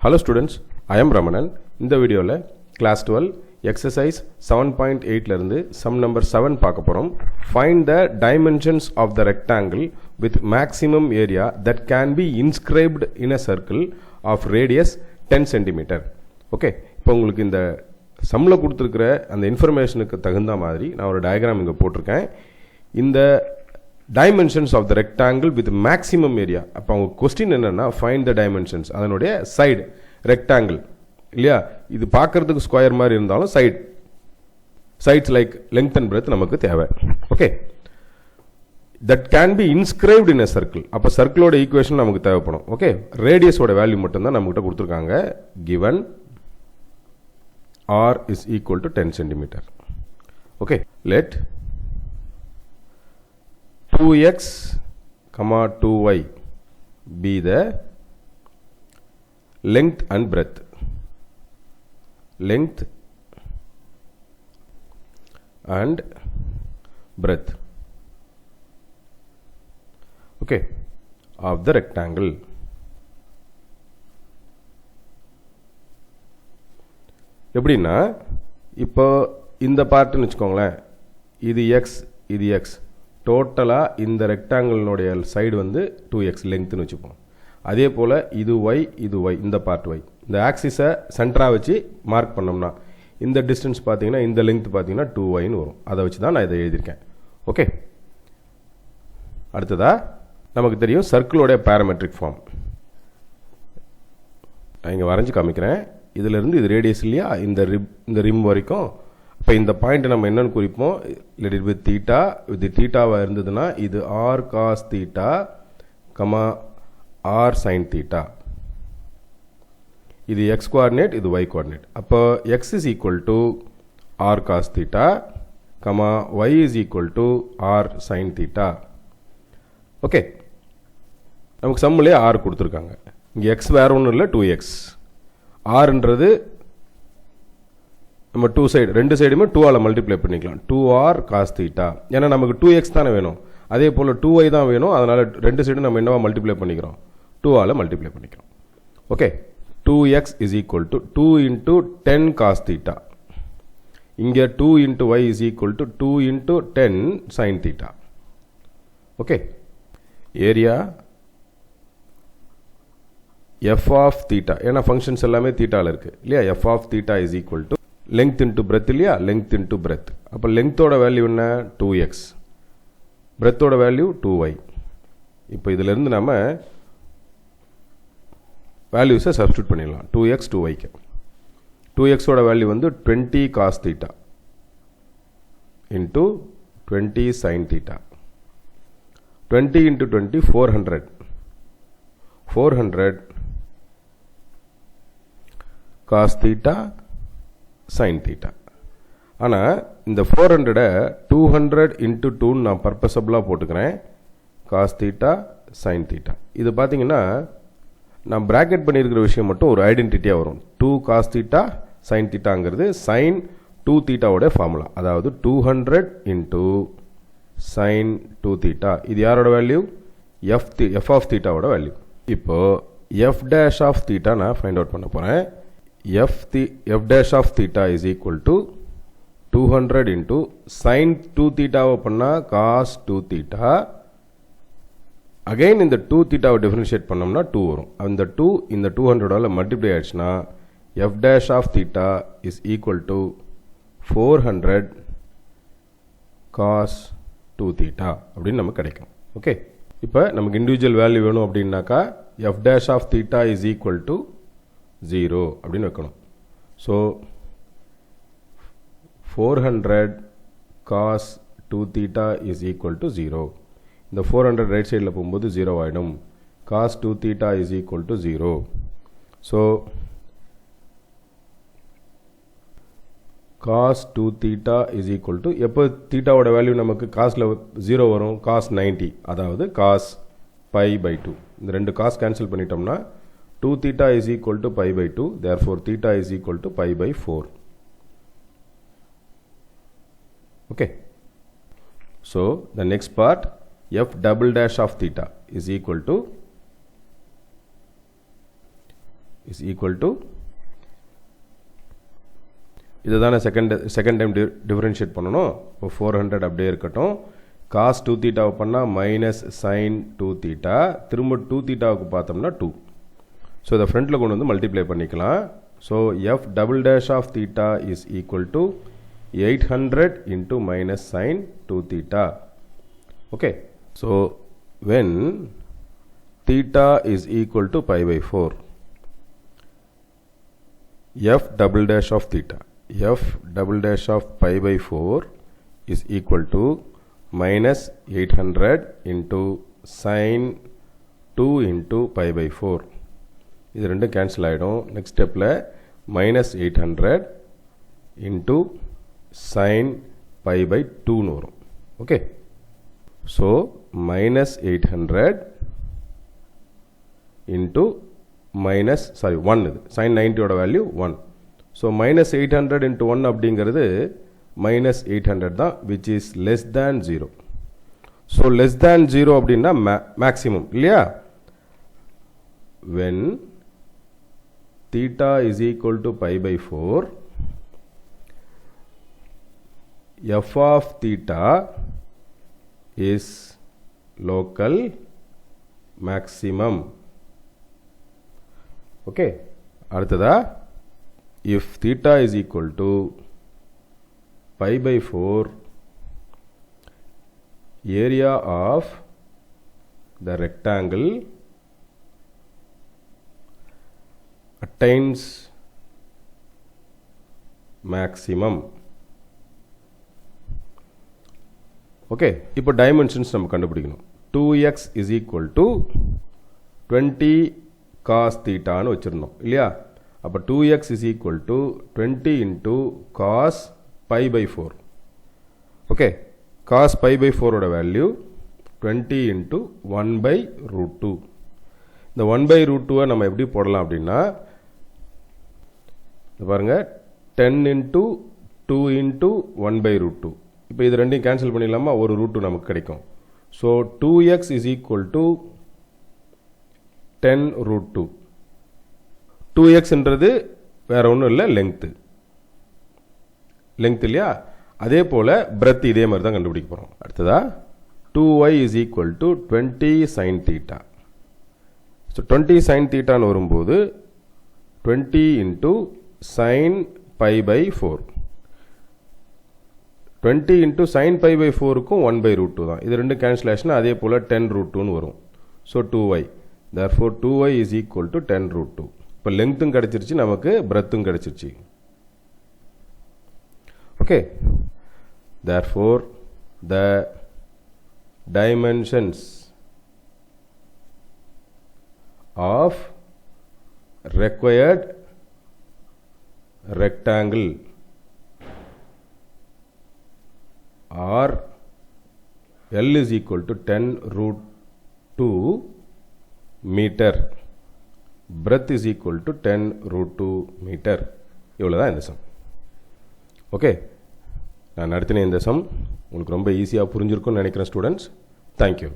Hello students, I am Ramanan. In the video class 12 exercise 7.8 லிருந்து sum number 7 பார்க்க போறோம். Find the dimensions of the rectangle with maximum area that can be inscribed in a circle of radius 10 cm. Okay, இப்போ உங்களுக்கு இந்த சம்ல கொடுத்திருக்கிற அந்த இன்ஃபர்மேஷனுக்கு தகுந்த மாதிரி நான் ஒரு டயகிராம் இங்க போட்டிருக்கேன். இந்த dimensions of the rectangle with maximum area. அப்போ அவங்க क्वेश्चन என்னன்னா find the dimensions, அதனுடைய side rectangle இல்லையா, இது பார்க்கிறதுக்கு ஸ்கொயர் மாதிரி இருந்தாலும் sides like length and breadth நமக்கு தேவை. Okay, that can be inscribed in a circle. அப்ப சர்க்கிளோட ஈக்குவேஷன் நமக்கு தேவைப்படும். ஓகே, ரேடியஸோட வேல்யூ மட்டும் தான் நம்மகிட்ட கொடுத்திருக்காங்க. given r is equal to 10 cm. okay, let 2x, 2y be the length and breadth. Length and breadth. Okay, of the rectangle. எப்படின்னா இப்போ இந்த பார்ட்னு வெச்சுக்கோங்களேன், இது x இது x, டோட்டலா இந்த ரெக்டாங்கிளினுடைய சைடு வந்து 2x லெங்த்னு வெச்சுப்போம். அதே போல இது y இது y, இந்த பார்ட் y. இந்த ஆக்சிஸை சென்டரா வச்சு மார்க் பண்ணோம்னா இந்த டிஸ்டன்ஸ் பாத்தீங்கன்னா இந்த லெங்த் பாத்தீங்கன்னா 2y ன்னு வரும். அதை வச்சு தான் நான் இதை எழுதியிருக்கேன். ஓகே, அடுத்ததா நமக்கு தெரியும் சர்க்கிளோட பாராமெட்ரிக் ஃபார்ம். நான் இங்க வரைஞ்சு காமிக்கிறேன். இதுல இருந்து இது ரேடியஸ் இல்லையா, இந்த ரிம் வரைக்கும். அப்ப இந்த பாயிண்ட் நம்ம என்னன்னு குறிப்போம், let it with theta, with தீட்டாவா இருந்ததுன்னா இது r cos theta, r sin theta. இது x coordinate, இது y coordinate. அப்ப x is equal to r cos theta, y is equal to r sin theta. Okay, நமக்கு சம்மிலே r கொடுத்திருக்காங்க. இங்க x வேற ஒண்ணும் இல்ல, 2x. rன்றது நம்ம ரெண்டு சைடுமே 2 ஆல மல்டிப்ளை பண்ணிக்கலாம். 2r cos theta. ஏன்னா நமக்கு 2x தானே வேணும், அதே போல 2y தான் வேணும். அதனால ரெண்டு சைடும் நம்ம என்னவா மல்டிப்ளை பண்ணிக்கிறோம், 2 ஆல மல்டிப்ளை பண்ணிக்கிறோம். Okay, 2x is equal to 2 into 10 cos theta. இங்க 2 into y is equal to 2 into 10 sin theta. Okay, area f of theta, ஏன்னா ஃபங்க்ஷன்ஸ் எல்லாமே தீட்டால இருக்கு இல்லையா. f of theta is equal to length into breadth இல்லையா, length into breadth. அப்ப லெங்த்தோட value என்ன, 2x, breadthோட value 2y. இப்போ இதுல இருந்து நம்ம வேல்யூஸை சப்ஸ்டிட்யூட் பண்ணிடலாம். 2x 2y க்கு 2x ஓட வேல்யூ வந்து 20 cos theta into 20 sin theta. 20 into 20 400 cos theta sin theta. ஆனா இந்த 400 200 into 2 நான் பர்பஸபிளா போட்டுக்கிறேன். cos theta sin theta. இது பாத்தீங்கன்னா நான் பிராக்கெட் பண்ணியிருக்கிற விஷயம் மட்டும் ஒரு ஐடென்டிட்டியா வரும். 2 cos theta sin thetaங்கிறது sin 2 theta ஓட ஃபார்முலா. அதாவது 200 into sin 2 theta. இது யாரோட வேல்யூ, f of theta ஓட வேல்யூ. இப்போ f dash of theta நான் ஃபைண்ட் அவுட் பண்ண போறேன். f dash of theta is equal to 200 into sin 2 theta பண்ணா cos 2 theta. again இந்த 2 theta டிஃபரன்ஷியேட் பண்ணோம்னா 2 வரும். அந்த 2 இந்த 200 ஆல multiply ஆயிடுச்சுனா f dash of theta is equal to 400 cos 2 theta அப்படின்னு நமக்கு கிடைக்கும். ஓகே, இப்போ நமக்கு இண்டிவிஜுவல் வேல்யூ வேணும் அப்படின்னாக்கா f dash of theta is equal to 0 அப்படின்னு வைக்கணும். So 400 cos 2 theta is equal to 0. இந்த 400 ரைட் சைடில் போகும்போது 0 ஆயிடும். cos 2 theta is equal to 0. So cos 2 theta is equal to, எப்போ தீட்டாவோட வேல்யூ நமக்கு காஸ்ல 0 வரும், cos 90, அதாவது cos pi by 2. இந்த ரெண்டு cos கேன்சல் பண்ணிட்டோம்னா 2 theta is equal to pi by 2. therefore theta is equal to pi by 4. okay, so the next part, f double dash of theta is equal to is equal to இதுதானே second time differentiate பண்ணணும். இப்போ 400 அப்படியே இருக்கட்டும். cos 2 தீட்டாவை பண்ணால் minus sine 2 theta, திரும்ப 2 தீட்டாவுக்கு பார்த்தோம்னா 2. So இதை ஃப்ரண்ட்டில் கொண்டு வந்து மல்டிப்ளை பண்ணிக்கலாம். So F double dash of theta is equal to 800 into minus sine 2 theta. Okay, so when theta is equal to pi by 4, f double dash of theta, f double dash of pi by 4 is equal to minus 800 into sin 2 into pi by 4. இது ரெண்டும் cancel ஆகிடும். Next ஸ்டெப்பில் minus 800 into sin pi by 2ன்னு வரும். Okay, so minus 800 into minus 1 இது sin 90 ஓட value 1. So minus 800 into 1 அப்படிங்கிறது minus 800 தான், which is less than 0. So less than 0 அப்படின்னா மேக்ஸிமம் இல்லையா? when theta is equal to pi by 4, f of theta is local maximum. Okay, அடுத்ததா if theta is equal to pi by 4, area of the rectangle attains maximum. Okay, இப்போ dimensions நம்ம கண்டுபிடிக்கணும். 2x is equal to 20 cos தீட்டான்னு வச்சுருந்தோம் இல்லையா? அப்போ 2x is equal to 20 into cos pi by 4. Okay, cos pi by 4 ஓட value 20 into 1 by root 2. இந்த 1 by root 2 நம்ம எப்படி போடலாம் அப்படின்னா, பாருங்க 10 into 2 into 1 by root 2. இப்போ இது ரெண்டையும் கேன்சல் பண்ணிடலாமா? ஒரு ரூட் 2 நமக்கு கிடைக்கும். So 2x is equal to 10 root 2. 2xன்றது வேற ஒன்றும் இல்லை, லெங்த் இல்லையா? அதே போல் பிரெத் இதே மாதிரி தான் கண்டுபிடிக்க போகிறோம். அடுத்ததா 2y is equal to 20 sin theta. So 20 sin thetaன்னு வரும்போது 20 into sin pi by 4. 20 into sin pi by 4க்கும் 1 by root 2 தான். இது ரெண்டு கேன்சலேஷன் அதே போல் 10 root 2ன்னு வரும். So 2y, therefore 2y is equal to 10 root 2. இப்போ லெங்த்தும் கிடச்சிருச்சு, நமக்கு பிரெத்தும் கிடச்சிருச்சு. Okay, therefore the dimensions of required rectangle are L is equal to 10 root 2 meter, breadth is equal to 10 root 2 meter. இவ்வளோதான் இந்த சம். ஓகே, நான் நடத்தின இந்த சம் உங்களுக்கு ரொம்ப ஈஸியாக புரிஞ்சிருக்கும்னு நினைக்கிறேன் ஸ்டூடெண்ட்ஸ். தேங்க்யூ.